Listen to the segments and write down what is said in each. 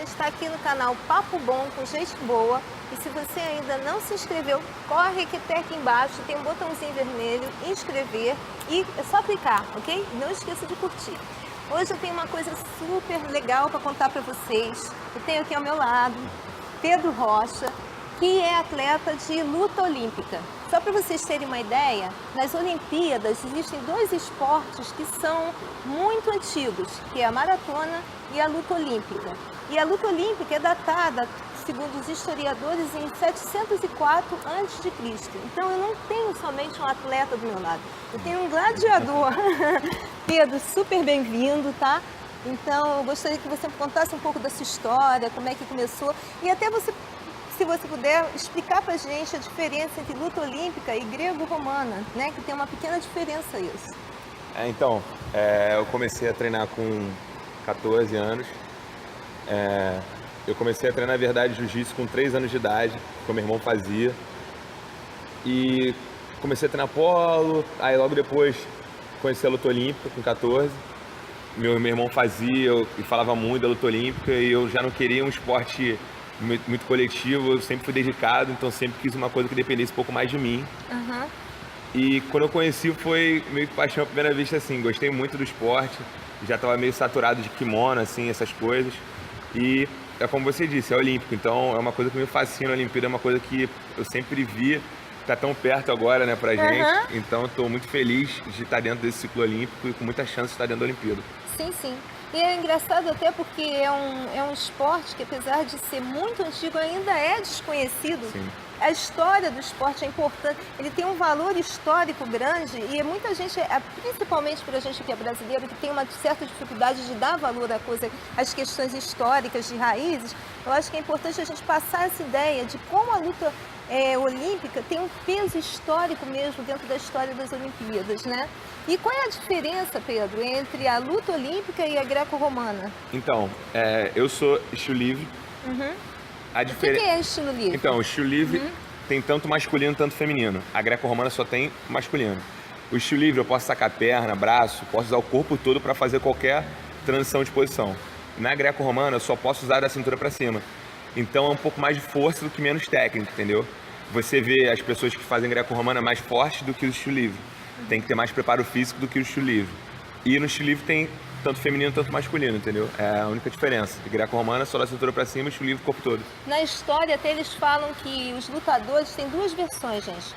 gente está aqui no canal Papo Bom com gente boa. E se você ainda não se inscreveu, corre que até aqui embaixo tem um botãozinho vermelho, inscrever, e é só clicar, ok? Não esqueça de curtir. Hoje eu tenho uma coisa super legal para contar para vocês. Eu tenho aqui ao meu lado Pedro Rocha, que é atleta de luta olímpica. Só para vocês terem uma ideia, nas Olimpíadas existem dois esportes que são muito antigos, que é a maratona e a luta olímpica. E a luta olímpica é datada, segundo os historiadores, em 704 a.C. Então eu não tenho somente um atleta do meu lado, eu tenho um gladiador. Pedro, super bem-vindo, tá? Então eu gostaria que você contasse um pouco da sua história, como é que começou, e até você, se você puder, explicar pra gente a diferença entre luta olímpica e grego-romana, né? Que tem uma pequena diferença isso. Eu comecei a treinar com 14 anos. Eu comecei a treinar, na verdade, jiu-jitsu com 3 anos de idade, que o meu irmão fazia. E comecei a treinar polo, aí logo depois conheci a luta olímpica com 14. Meu irmão fazia e falava muito da luta olímpica e eu já não queria um esporte muito coletivo, eu sempre fui dedicado, então sempre quis uma coisa que dependesse um pouco mais de mim. Uhum. E quando eu conheci foi meio que paixão à primeira vista, assim, gostei muito do esporte, já estava meio saturado de kimono, assim, essas coisas. E é como você disse, é olímpico, então é uma coisa que me fascina, a Olimpíada é uma coisa que eu sempre vi, tá tão perto agora, né, pra gente, então eu tô muito feliz de estar dentro desse ciclo olímpico e com muita chance de estar dentro da Olimpíada. Sim, sim. E é engraçado até porque é um esporte que, apesar de ser muito antigo, ainda é desconhecido. Sim. A história do esporte é importante, ele tem um valor histórico grande e muita gente, principalmente para a gente que é brasileiro, que tem uma certa dificuldade de dar valor à coisa, às questões históricas, de raízes, eu acho que é importante a gente passar essa ideia de como a luta olímpica tem um peso histórico mesmo dentro da história das Olimpíadas, né? E qual é a diferença, Pedro, entre a luta olímpica e a greco-romana? Então, eu sou estilo livre. Uhum. O que é estilo livre? Então, o estilo livre tem tanto masculino, tanto feminino. A greco-romana só tem masculino. O estilo livre eu posso sacar perna, braço, posso usar o corpo todo para fazer qualquer transição de posição. Na greco-romana eu só posso usar da cintura para cima. Então é um pouco mais de força do que menos técnica, entendeu? Você vê as pessoas que fazem greco-romana mais fortes do que o estilo livre. Tem que ter mais preparo físico do que o estilo livre. E no estilo livre tem tanto feminino, tanto masculino, entendeu? É a única diferença. De greco-romana, só da cintura pra cima, estilo livre, corpo todo. Na história até eles falam que os lutadores têm duas versões, gente.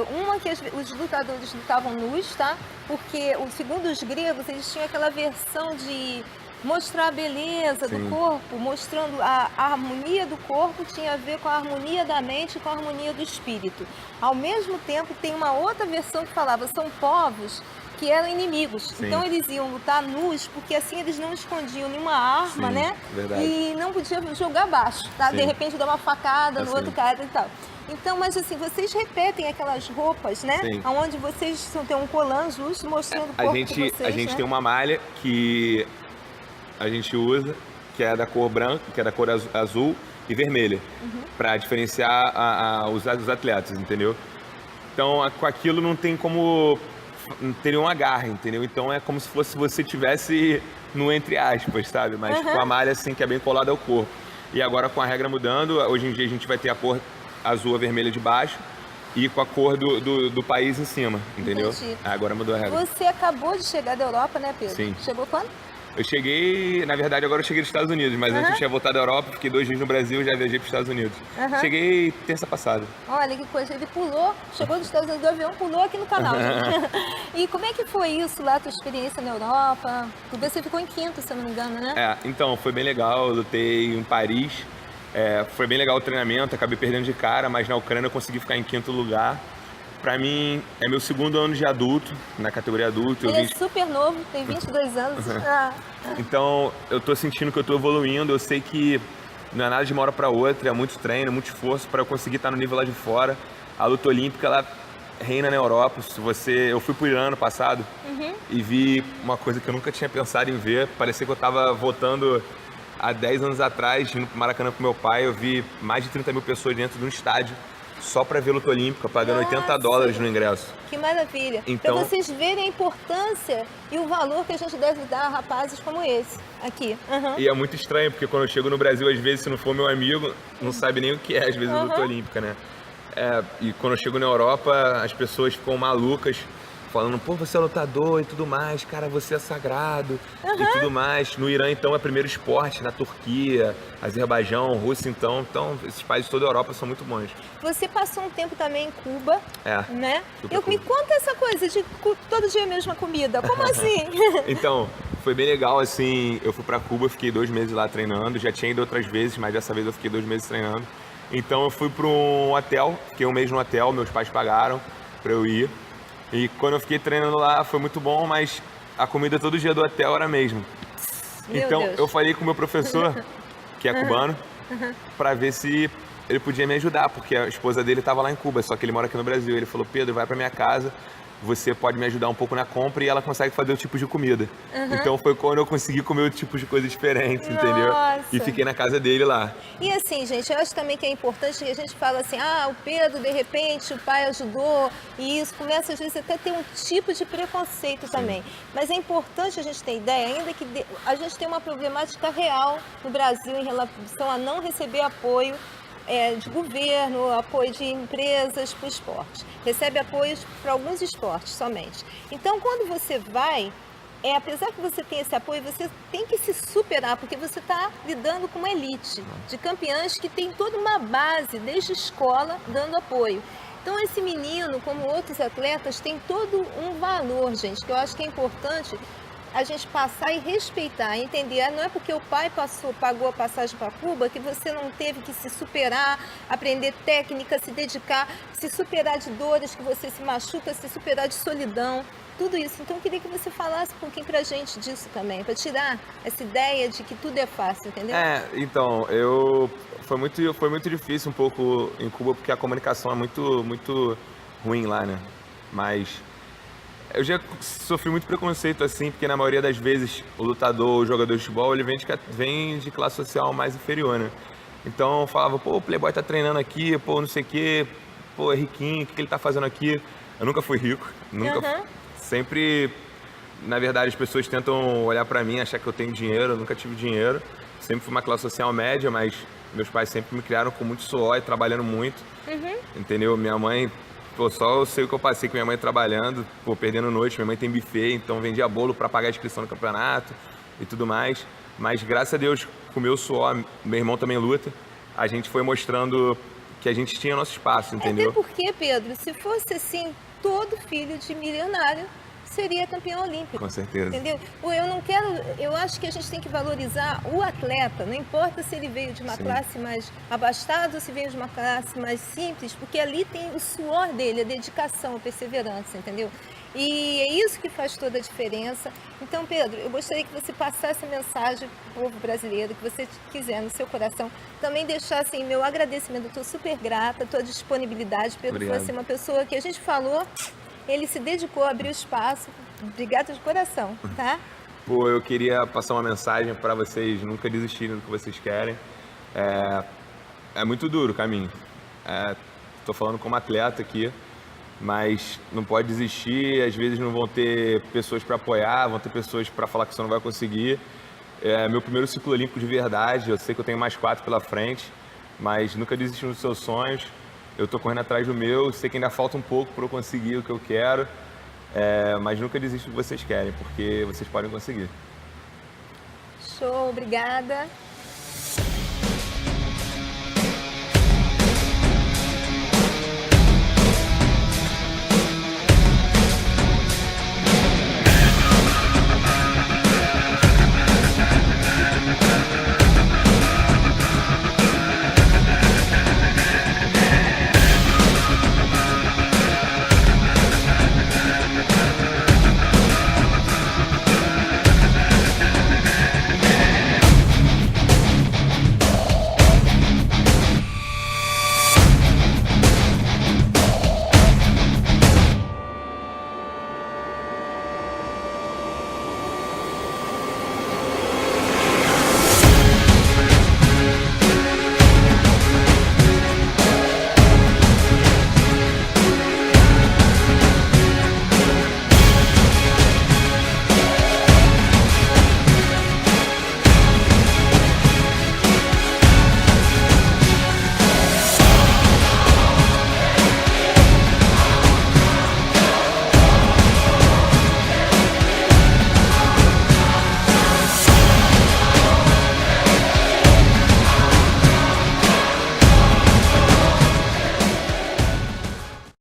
Uma que os lutadores lutavam nus, tá? Porque, segundo os gregos, eles tinham aquela versão de mostrar a beleza do corpo, mostrando a harmonia do corpo, tinha a ver com a harmonia da mente e com a harmonia do espírito. Ao mesmo tempo, tem uma outra versão que falava, são povos que eram inimigos. Sim. Então eles iam lutar nus, porque assim eles não escondiam nenhuma arma, Sim, né? verdade. E não podiam jogar baixo, tá? Sim. De repente dar uma facada no Assim. outro cara e tal. Então, mas assim, vocês repetem aquelas roupas, né? Sim. Onde vocês têm um colã justo mostrando o corpo de vocês, A gente né? tem uma malha que a gente usa, que é da cor branca, que é da cor azul e vermelha, para diferenciar os atletas, entendeu? Então, com aquilo não tem como... não teria um agarre, entendeu? Então é como se fosse você tivesse no entre aspas, sabe? Mas com a malha assim que é bem colada ao corpo. E agora com a regra mudando, hoje em dia a gente vai ter a cor azul ou vermelha de baixo e com a cor do país em cima, entendeu? Entendi. Agora mudou a regra. Você acabou de chegar da Europa, né, Pedro? Sim. Chegou quando? Eu cheguei, na verdade agora eu cheguei dos Estados Unidos, mas antes eu tinha voltado da Europa, fiquei 2 dias no Brasil e já viajei para os Estados Unidos. Cheguei terça passada. Olha que coisa, ele pulou, chegou dos Estados Unidos do avião, pulou aqui no canal, gente. E como é que foi isso lá, a tua experiência na Europa? Porque você ficou em quinto, se eu não me engano, né? Então, foi bem legal, eu lutei em Paris, foi bem legal o treinamento, acabei perdendo de cara, mas na Ucrânia eu consegui ficar em quinto lugar. Pra mim, é meu 2º ano de adulto, na categoria adulto. Ele é super novo, tem 22 anos. Então, eu tô sentindo que eu tô evoluindo, eu sei que não é nada de uma hora pra outra, é muito treino, muito esforço para eu conseguir estar no nível lá de fora. A luta olímpica, ela reina na Europa. Eu fui pro Irã ano passado e vi uma coisa que eu nunca tinha pensado em ver. Parecia que eu tava voltando há 10 anos atrás, indo pro Maracanã com meu pai. Eu vi mais de 30 mil pessoas dentro de um estádio só para ver luta olímpica, pagando $80 no ingresso. Que maravilha. Então, para vocês verem a importância e o valor que a gente deve dar a rapazes como esse aqui. E é muito estranho, porque quando eu chego no Brasil, às vezes, se não for meu amigo, não sabe nem o que é, às vezes, luta olímpica, né? E quando eu chego na Europa, as pessoas ficam malucas, falando, pô, você é lutador e tudo mais, cara, você é sagrado e tudo mais. No Irã, então, é primeiro esporte, na Turquia, Azerbaijão, Rússia, então esses países de toda a Europa são muito bons. Você passou um tempo também em Cuba, né? Me Cuba. conta essa coisa de todo dia a mesma comida, como assim? Então, foi bem legal, assim, eu fui pra Cuba, fiquei 2 meses lá treinando, já tinha ido outras vezes, mas dessa vez eu fiquei 2 meses treinando. Então eu fui para um hotel, fiquei 1 mês no hotel, meus pais pagaram pra eu ir. E quando eu fiquei treinando lá foi muito bom, mas a comida todo dia do hotel era a mesma. Então eu falei com o meu professor, que é cubano, para ver se ele podia me ajudar, porque a esposa dele estava lá em Cuba, só que ele mora aqui no Brasil. Ele falou, Pedro, vai para minha casa, você pode me ajudar um pouco na compra e ela consegue fazer o tipo de comida. Então foi quando eu consegui comer o tipo de coisa diferente, entendeu? E fiquei na casa dele lá. E assim, gente, eu acho também que é importante que a gente fala assim, o Pedro, de repente, o pai ajudou, e isso começa às vezes até ter um tipo de preconceito também. Mas é importante a gente ter ideia, ainda que a gente tem uma problemática real no Brasil em relação a não receber apoio de governo, apoio de empresas para o esporte. Recebe apoios para alguns esportes somente. Então, quando você vai, apesar que você tem esse apoio, você tem que se superar, porque você está lidando com uma elite de campeãs que tem toda uma base, desde escola, dando apoio. Então, esse menino, como outros atletas, tem todo um valor, gente, que eu acho que é importante a gente passar e respeitar, entender. Não é porque o pai pagou a passagem para Cuba que você não teve que se superar, aprender técnica, se dedicar, se superar de dores, que você se machuca, se superar de solidão, tudo isso. Então eu queria que você falasse um pouquinho pra gente disso também, para tirar essa ideia de que tudo é fácil, entendeu? Então, foi muito difícil um pouco em Cuba, porque a comunicação é muito ruim lá, né? Mas eu já sofri muito preconceito, assim, porque na maioria das vezes o lutador, o jogador de futebol, ele vem de classe social mais inferior, né? Então eu falava, pô, o Playboy tá treinando aqui, pô, não sei o quê, pô, é riquinho, o que ele tá fazendo aqui? Eu nunca fui rico, sempre, na verdade, as pessoas tentam olhar pra mim, achar que eu tenho dinheiro, eu nunca tive dinheiro. Sempre fui uma classe social média, mas meus pais sempre me criaram com muito suor e trabalhando muito, entendeu? Minha mãe... Pô, só eu sei o que eu passei com minha mãe trabalhando, pô, perdendo noite, minha mãe tem buffet, então vendia bolo para pagar a inscrição no campeonato e tudo mais. Mas graças a Deus, com o meu suor, meu irmão também luta, a gente foi mostrando que a gente tinha nosso espaço, entendeu? Até porque, Pedro, se fosse assim, todo filho de milionário seria campeão olímpico. Com certeza. Entendeu? Eu acho que a gente tem que valorizar o atleta, não importa se ele veio de uma classe mais abastada ou se veio de uma classe mais simples, porque ali tem o suor dele, a dedicação, a perseverança, entendeu? E é isso que faz toda a diferença. Então, Pedro, eu gostaria que você passasse a mensagem para o povo brasileiro, que você quiser no seu coração. Também deixar assim, meu agradecimento, eu estou super grata, a tua disponibilidade. Pedro foi assim, uma pessoa que a gente falou, ele se dedicou a abrir o espaço. Obrigada de coração, tá? Pô, eu queria passar uma mensagem para vocês nunca desistirem do que vocês querem. É muito duro o caminho. Tô falando como atleta aqui, mas não pode desistir. Às vezes não vão ter pessoas para apoiar, vão ter pessoas para falar que você não vai conseguir. É meu primeiro ciclo olímpico de verdade. Eu sei que eu tenho mais 4 pela frente, mas nunca desistir dos seus sonhos. Eu tô correndo atrás do meu, sei que ainda falta um pouco para eu conseguir o que eu quero, mas nunca desista do que vocês querem, porque vocês podem conseguir. Show, obrigada.